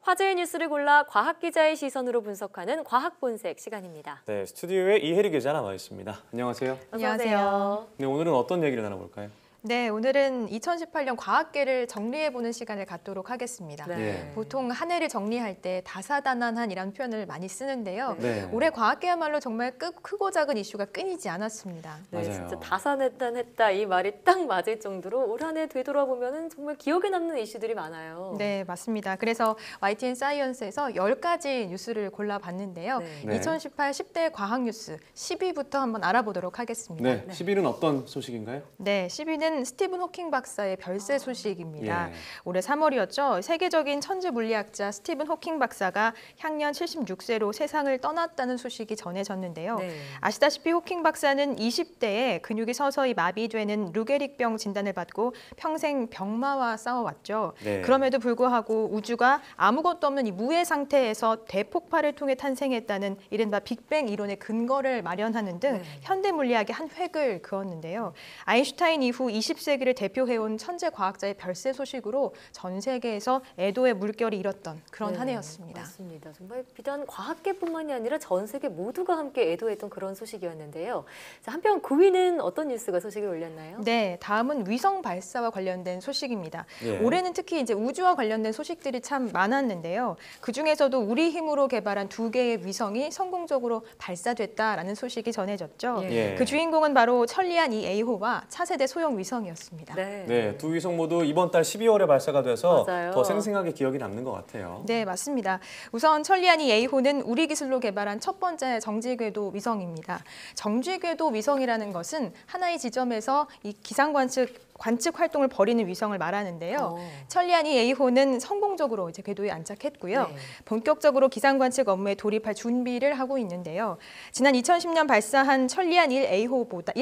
화제의 뉴스를 골라 과학 기자의 시선으로 분석하는 과학본색 시간입니다. 네, 스튜디오에 이혜리 기자 나와 있습니다. 안녕하세요. 안녕하세요. 네, 오늘은 어떤 얘기를 나눠볼까요? 네, 오늘은 2018년 과학계를 정리해보는 시간을 갖도록 하겠습니다. 네. 보통 한 해를 정리할 때 다사다난한이라는 표현을 많이 쓰는데요. 네. 올해 과학계야말로 정말 크고 작은 이슈가 끊이지 않았습니다. 네, 맞아요. 진짜 다사다난했다 이 말이 딱 맞을 정도로 올 한 해 되돌아보면 정말 기억에 남는 이슈들이 많아요. 네, 맞습니다. 그래서 YTN 사이언스에서 10가지 뉴스를 골라봤는데요. 네. 2018 10대 과학 뉴스 10위부터 한번 알아보도록 하겠습니다. 네, 10위는 어떤 소식인가요? 네, 10위는 스티븐 호킹 박사의 별세 소식입니다. 예. 올해 3월이었죠. 세계적인 천재 물리학자 스티븐 호킹 박사가 향년 76세로 세상을 떠났다는 소식이 전해졌는데요. 네. 아시다시피 호킹 박사는 20대에 근육이 서서히 마비되는 루게릭병 진단을 받고 평생 병마와 싸워왔죠. 네. 그럼에도 불구하고 우주가 아무것도 없는 이 무의 상태에서 대폭발을 통해 탄생했다는 이른바 빅뱅 이론의 근거를 마련하는 등 네. 현대 물리학의 한 획을 그었는데요. 아인슈타인 이후 20세기를 대표해온 천재 과학자의 별세 소식으로 전 세계에서 애도의 물결이 일었던 그런 네, 한 해였습니다. 맞습니다. 정말 비단 과학계뿐만이 아니라 전 세계 모두가 함께 애도했던 그런 소식이었는데요. 자, 한편 9위는 어떤 뉴스가 소식을 올렸나요? 네, 다음은 위성 발사와 관련된 소식입니다. 예. 올해는 특히 이제 우주와 관련된 소식들이 참 많았는데요. 그 중에서도 우리 힘으로 개발한 2개의 위성이 성공적으로 발사됐다라는 소식이 전해졌죠. 예. 그 주인공은 바로 천리안 2A호와 차세대 소형 위성이었습니다. 네. 두 위성 모두 이번 달 12월에 발사가 돼서 맞아요. 더 생생하게 기억이 남는 것 같아요. 네, 맞습니다. 우선 천리안 2A호는 우리 기술로 개발한 첫 번째 정지궤도 위성입니다. 정지궤도 위성이라는 것은 하나의 지점에서 이 기상 관측 활동을 벌이는 위성을 말하는데요. 천리안 2A호는 성공적으로 이제 궤도에 안착했고요. 네. 본격적으로 기상 관측 업무에 돌입할 준비를 하고 있는데요. 지난 2010년 발사한 천리안 1호보다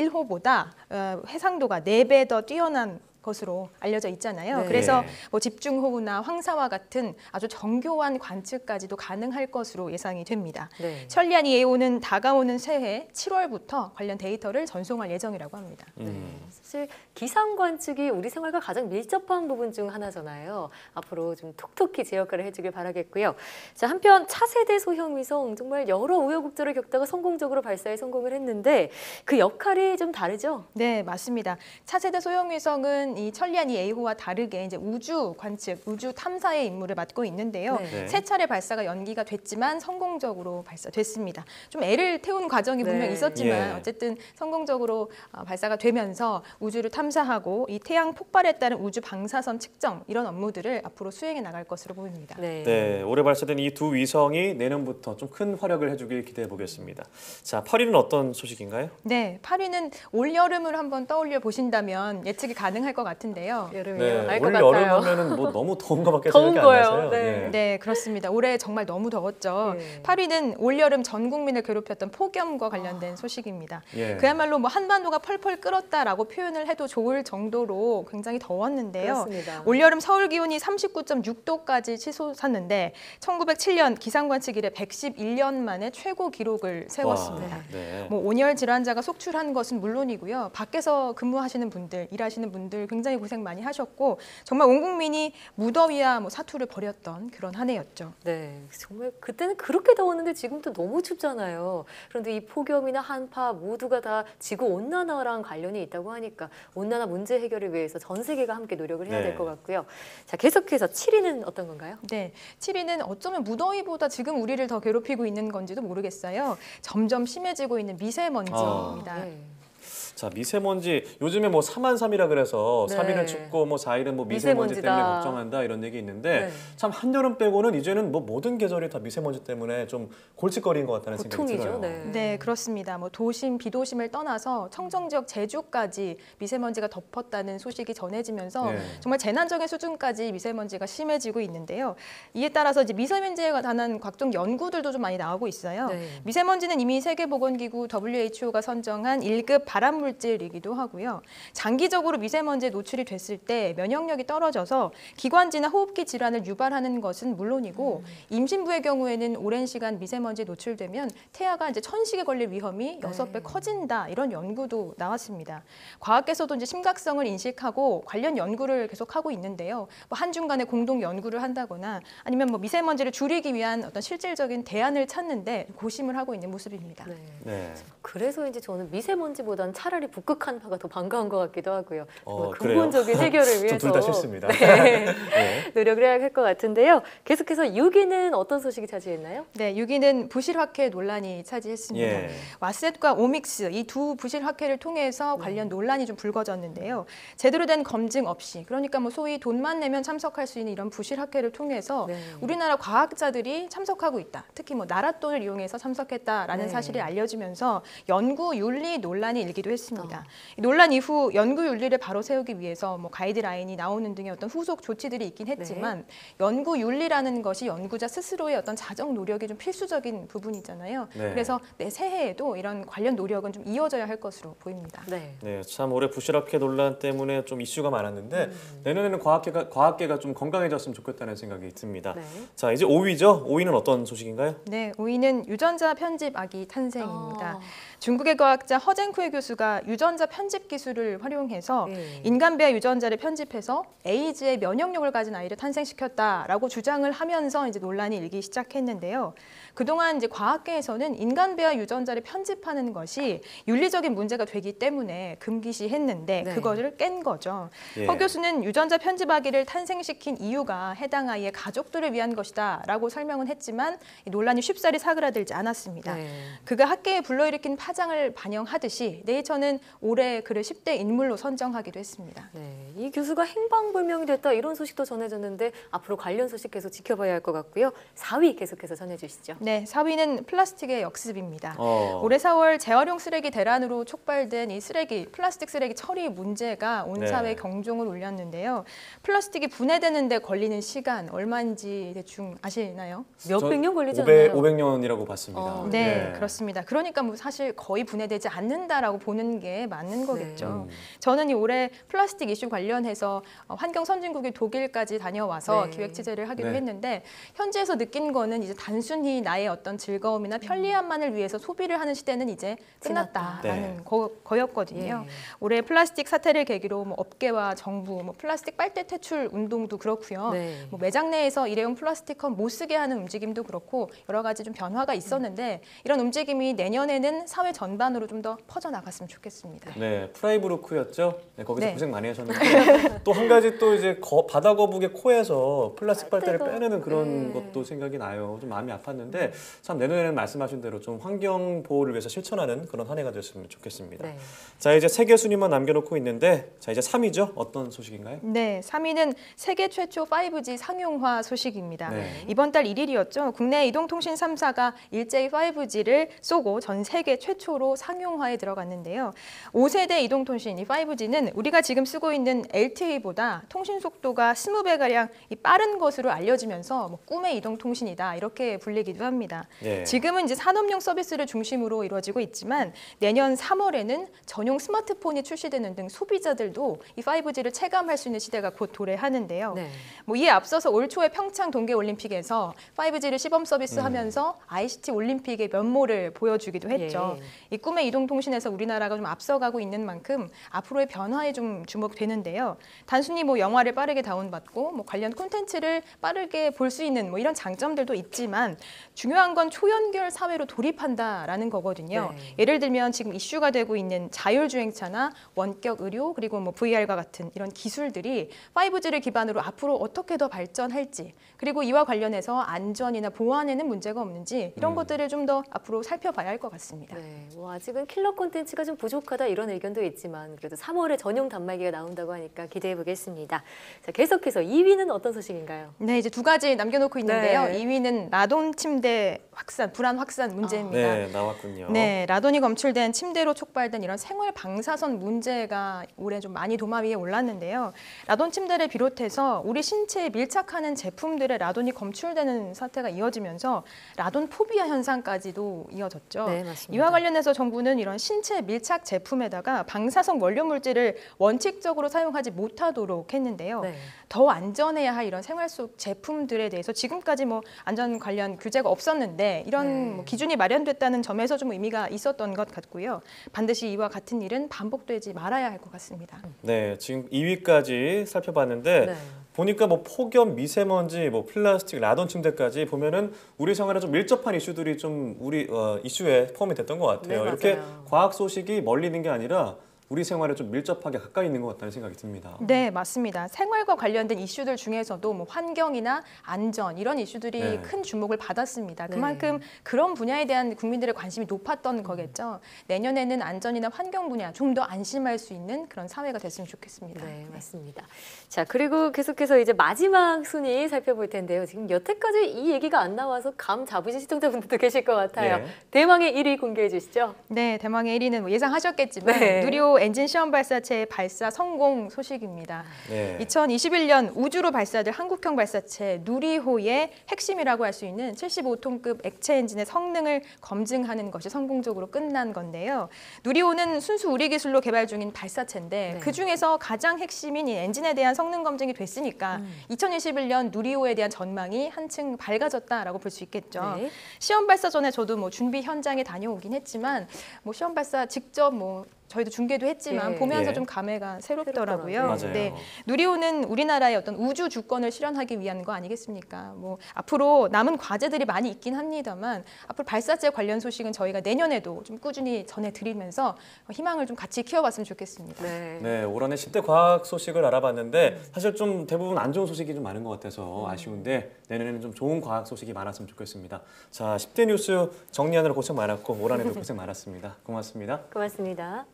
해상도가 4배 더 뛰어난 것으로 알려져 있잖아요. 네. 그래서 뭐 집중호우나 황사와 같은 아주 정교한 관측까지도 가능할 것으로 예상이 됩니다. 네. 천리안 2A호는 다가오는 새해 7월부터 관련 데이터를 전송할 예정이라고 합니다. 사실 기상 관측이 우리 생활과 가장 밀접한 부분 중 하나잖아요. 앞으로 좀 톡톡히 제 역할을 해주길 바라겠고요. 자, 한편 차세대 소형 위성 정말 여러 우여곡절을 겪다가 성공적으로 발사에 성공을 했는데 그 역할이 좀 다르죠? 네, 맞습니다. 차세대 소형 위성은 이 천리안 2A호와 다르게 이제 우주 관측, 우주 탐사의 임무를 맡고 있는데요. 네. 세 차례 발사가 연기가 됐지만 성공적으로 발사됐습니다. 좀 애를 태운 과정이 분명 네. 있었지만 예. 어쨌든 성공적으로 발사가 되면서 우주를 탐사하고 이 태양 폭발에 따른 우주 방사선 측정 이런 업무들을 앞으로 수행해 나갈 것으로 보입니다. 네, 올해 발사된 이 두 위성이 내년부터 좀 큰 활약을 해주길 기대해 보겠습니다. 자, 8위는 어떤 소식인가요? 네, 8위는 올 여름을 한번 떠올려 보신다면 예측이 가능할 것 같은데요. 여름이요. 알 것 올 같아요. 여름 하면은 뭐 너무 더운 거밖에 더운 생각이 안 거예요. 나서요. 네. 예. 네, 그렇습니다. 올해 정말 너무 더웠죠. 예. 8위는 올여름 전 국민을 괴롭혔던 폭염과 관련된 소식입니다. 예. 그야말로 뭐 한반도가 펄펄 끓었다라고 표현을 해도 좋을 정도로 굉장히 더웠는데요. 그렇습니다. 올여름 서울 기온이 39.6도까지 치솟았는데 1907년 기상관측 이래 111년 만에 최고 기록을 세웠습니다. 와, 네. 뭐 온열 질환자가 속출한 것은 물론이고요. 밖에서 근무하시는 분들, 일하시는 분들 굉장히 고생 많이 하셨고 정말 온 국민이 무더위와 뭐 사투를 벌였던 그런 한 해였죠. 네, 정말 그때는 그렇게 더웠는데 지금도 너무 춥잖아요. 그런데 이 폭염이나 한파 모두가 다 지구 온난화랑 관련이 있다고 하니까 온난화 문제 해결을 위해서 전 세계가 함께 노력을 해야 될 네. 것 같고요. 자, 계속해서 7위는 어떤 건가요? 네, 7위는 어쩌면 무더위보다 지금 우리를 더 괴롭히고 있는 건지도 모르겠어요. 점점 심해지고 있는 미세먼지입니다. 네. 자, 미세먼지 요즘에 뭐 4만3이라 그래서 네. 3일은 춥고 뭐 4일은 뭐 미세먼지 미세먼지다. 때문에 걱정한다 이런 얘기 있는데 네. 참 한여름 빼고는 이제는 뭐 모든 계절이 다 미세먼지 때문에 좀 골칫거리인 것 같다는 생각이 고통이죠. 들어요. 네. 네, 그렇습니다. 뭐 도심, 비도심을 떠나서 청정 지역 제주까지 미세먼지가 덮었다는 소식이 전해지면서 네. 정말 재난적인 수준까지 미세먼지가 심해지고 있는데요. 이에 따라서 이제 미세먼지에 관한 각종 연구들도 좀 많이 나오고 있어요. 네. 미세먼지는 이미 세계보건기구 WHO가 선정한 1급 발암 발암물질이기도 하고요. 장기적으로 미세먼지에 노출이 됐을 때 면역력이 떨어져서 기관지나 호흡기 질환을 유발하는 것은 물론이고 임신부의 경우에는 오랜 시간 미세먼지에 노출되면 태아가 이제 천식에 걸릴 위험이 6배 커진다 이런 연구도 나왔습니다. 과학계에서도 이제 심각성을 인식하고 관련 연구를 계속하고 있는데요. 뭐 한중간에 공동 연구를 한다거나 아니면 뭐 미세먼지를 줄이기 위한 어떤 실질적인 대안을 찾는데 고심을 하고 있는 모습입니다. 네. 네. 그래서 이제 저는 미세먼지보다는 차라리 북극한파가 더 반가운 것 같기도 하고요. 정말 그래요? 근본적인 해결을 위해서 둘 다 싫습니다. 네. 네. 노력을 해야 할 것 같은데요. 계속해서 6위는 어떤 소식이 차지했나요? 네, 6위는 부실화폐 논란이 차지했습니다. 예. 왓셋과 오믹스 이 두 부실화폐를 통해서 관련 논란이 좀 불거졌는데요. 제대로 된 검증 없이 그러니까 뭐 소위 돈만 내면 참석할 수 있는 이런 부실화폐를 통해서 네. 우리나라 과학자들이 참석하고 있다. 특히 뭐 나라 돈을 이용해서 참석했다라는 네. 사실이 알려지면서 연구 윤리 논란이 일기도 했습니다. 이 논란 이후 연구 윤리를 바로 세우기 위해서 뭐 가이드라인이 나오는 등의 어떤 후속 조치들이 있긴 했지만 연구 윤리라는 것이 연구자 스스로의 어떤 자정 노력이 좀 필수적인 부분이잖아요. 네. 그래서 새해에도 이런 관련 노력은 좀 이어져야 할 것으로 보입니다. 네. 네, 참 올해 부실화폐 논란 때문에 좀 이슈가 많았는데 내년에는 과학계가 좀 건강해졌으면 좋겠다는 생각이 듭니다. 네. 자, 이제 5위죠. 5위는 어떤 소식인가요? 네, 5위는 유전자 편집아기 탄생입니다. 아. 중국의 과학자 허젠쿠이 교수가 유전자 편집 기술을 활용해서 네. 인간배아 유전자를 편집해서 에이즈의 면역력을 가진 아이를 탄생시켰다라고 주장을 하면서 이제 논란이 일기 시작했는데요. 그동안 이제 과학계에서는 인간배아 유전자를 편집하는 것이 윤리적인 문제가 되기 때문에 금기시했는데 네. 그거를 깬 거죠. 예. 허 교수는 유전자 편집아기를 탄생시킨 이유가 해당 아이의 가족들을 위한 것이다라고 설명은 했지만 이 논란이 쉽사리 사그라들지 않았습니다. 네. 그가 학계에 불러일으킨 파장을 반영하듯이 네이처는 올해 그를 10대 인물로 선정하기도 했습니다. 네, 이 교수가 행방불명이 됐다 이런 소식도 전해졌는데 앞으로 관련 소식 계속 지켜봐야 할 것 같고요. 4위 계속해서 전해주시죠. 네, 4위는 플라스틱의 역습입니다. 어. 올해 4월 재활용 쓰레기 대란으로 촉발된 이 플라스틱 쓰레기 처리 문제가 온 네. 사회에 경종을 울렸는데요. 플라스틱이 분해되는데 걸리는 시간 얼마인지 대충 아시나요? 몇백 년 걸리지 않나요? 500년이라고 봤습니다. 어. 네, 그렇습니다. 그러니까 뭐 사실 거의 분해되지 않는다라고 보는 게 맞는 거겠죠. 네. 저는 이 올해 플라스틱 이슈 관련해서 환경 선진국인 독일까지 다녀와서 네. 기획 취재를 하기도 네. 했는데 현지에서 느낀 거는 이제 단순히 나의 어떤 즐거움이나 편리함만을 위해서 소비를 하는 시대는 이제 끝났다라는 네. 거였거든요. 예. 올해 플라스틱 사태를 계기로 뭐 업계와 정부, 뭐 플라스틱 빨대 퇴출 운동도 그렇고요. 네. 뭐 매장 내에서 일회용 플라스틱컵 못 쓰게 하는 움직임도 그렇고 여러 가지 좀 변화가 있었는데 이런 움직임이 내년에는 사회 전반으로 좀 더 퍼져나갔으면 좋겠습니다. 네, 프라이브루크였죠. 네, 거기서 네. 고생 많이 하셨는데 또 한 가지 또 이제 바다 거북의 코에서 플라스틱 빨대를 빨대가- 빼내는 그런 네. 것도 생각이 나요. 좀 마음이 아팠는데 참 내년에는 말씀하신 대로 좀 환경 보호를 위해서 실천하는 그런 한 해가 됐으면 좋겠습니다. 네. 자, 이제 세계 순위만 남겨놓고 있는데 자, 이제 3위죠. 어떤 소식인가요? 네, 3위는 세계 최초 5G 상용화 소식입니다. 네. 이번 달 1일이었죠. 국내 이동통신 3사가 일제히 5G를 쏘고 전 세계 최초로 상용화에 들어갔는데요. 5세대 이동통신 이 5G는 우리가 지금 쓰고 있는 LTE보다 통신 속도가 20배가량 빠른 것으로 알려지면서 뭐 꿈의 이동통신이다 이렇게 불리기도 합니다. 네. 지금은 이제 산업용 서비스를 중심으로 이루어지고 있지만 내년 3월에는 전용 스마트폰이 출시되는 등 소비자들도 이 5G를 체감할 수 있는 시대가 곧 도래하는데요. 네. 뭐 이에 앞서서 올 초에 평창 동계올림픽에서 5G를 시범 서비스하면서 ICT 올림픽의 면모를 보여주기도 했죠. 예. 이 꿈의 이동통신에서 우리나라가 좀 앞서가고 있는 만큼 앞으로의 변화에 좀 주목되는데요. 단순히 뭐 영화를 빠르게 다운받고 뭐 관련 콘텐츠를 빠르게 볼 수 있는 뭐 이런 장점들도 있지만 중요한 건 초연결 사회로 돌입한다라는 거거든요. 네. 예를 들면 지금 이슈가 되고 있는 자율주행차나 원격 의료 그리고 뭐 VR과 같은 이런 기술들이 5G를 기반으로 앞으로 어떻게 더 발전할지 그리고 이와 관련해서 안전이나 보안에는 문제가 없는지 이런 것들을 좀 더 앞으로 살펴봐야 할 것 같습니다. 네, 뭐 아직은 킬러 콘텐츠가 좀 부족하다 이런 의견도 있지만 그래도 3월에 전용 단말기가 나온다고 하니까 기대해 보겠습니다. 자, 계속해서 2위는 어떤 소식인가요? 네, 이제 두 가지 남겨놓고 있는데요. 네. 2위는 라돈 침대 확산, 불안 확산 문제입니다. 네, 나왔군요. 네, 라돈이 검출된 침대로 촉발된 이런 생활 방사선 문제가 올해 좀 많이 도마 위에 올랐는데요. 라돈 침대를 비롯해서 우리 신체에 밀착하는 제품들의 라돈이 검출되는 사태가 이어지면서 라돈 포비아 현상까지도 이어졌죠. 네, 맞습니다. 이와 관련해서 정부는 이런 신체 밀착 제품에다가 방사성 원료 물질을 원칙적으로 사용하지 못하도록 했는데요. 네. 더 안전해야 할 이런 생활 속 제품들에 대해서 지금까지 뭐 안전 관련 규제가 없었는데 이런 네. 뭐 기준이 마련됐다는 점에서 좀 의미가 있었던 것 같고요. 반드시 이와 같은 일은 반복되지 말아야 할 것 같습니다. 네, 지금 2위까지 살펴봤는데 네. 보니까 뭐 폭염, 미세먼지, 뭐 플라스틱, 라돈 침대까지 보면은 우리 생활에 좀 밀접한 이슈들이 좀 우리 이슈에 포함이 됐던 것 같아요. 네, 이렇게 맞아요. 과학 소식이 멀리 있는 게 아니라 우리 생활에 좀 밀접하게 가까이 있는 것 같다는 생각이 듭니다. 네, 맞습니다. 생활과 관련된 이슈들 중에서도 뭐 환경이나 안전 이런 이슈들이 네. 큰 주목을 받았습니다. 네. 그만큼 그런 분야에 대한 국민들의 관심이 높았던 거겠죠. 내년에는 안전이나 환경 분야 좀 더 안심할 수 있는 그런 사회가 됐으면 좋겠습니다. 네, 맞습니다. 자, 그리고 계속해서 이제 마지막 순위 살펴볼 텐데요. 지금 여태까지 이 얘기가 안 나와서 감 잡으신 시청자분들도 계실 것 같아요. 예. 대망의 1위 공개해 주시죠. 네, 대망의 1위는 뭐 예상하셨겠지만 네. 누리호 엔진 시험 발사체 발사 성공 소식입니다. 네. 2021년 우주로 발사될 한국형 발사체 누리호의 핵심이라고 할 수 있는 75톤급 액체 엔진의 성능을 검증하는 것이 성공적으로 끝난 건데요. 누리호는 순수 우리 기술로 개발 중인 발사체인데 네. 그중에서 가장 핵심인 이 엔진에 대한 성능 검증이 됐으니까 2021년 누리호에 대한 전망이 한층 밝아졌다라고 볼 수 있겠죠. 네. 시험 발사 전에 저도 뭐 준비 현장에 다녀오긴 했지만 뭐 시험 발사 직접 뭐 저희도 중계도 했지만 예. 보면서 예. 좀 감회가 새롭더라고요. 새롭더라고요. 맞아요. 네, 누리호는 우리나라의 어떤 우주 주권을 실현하기 위한 거 아니겠습니까? 뭐 앞으로 남은 과제들이 많이 있긴 합니다만 앞으로 발사체 관련 소식은 저희가 내년에도 좀 꾸준히 전해드리면서 희망을 좀 같이 키워봤으면 좋겠습니다. 네. 네, 올 한해 10대 과학 소식을 알아봤는데 사실 좀 대부분 안 좋은 소식이 좀 많은 것 같아서 아쉬운데 내년에는 좀 좋은 과학 소식이 많았으면 좋겠습니다. 자, 10대 뉴스 정리하느라 고생 많았고 올 한해도 고생 많았습니다. 고맙습니다. 고맙습니다.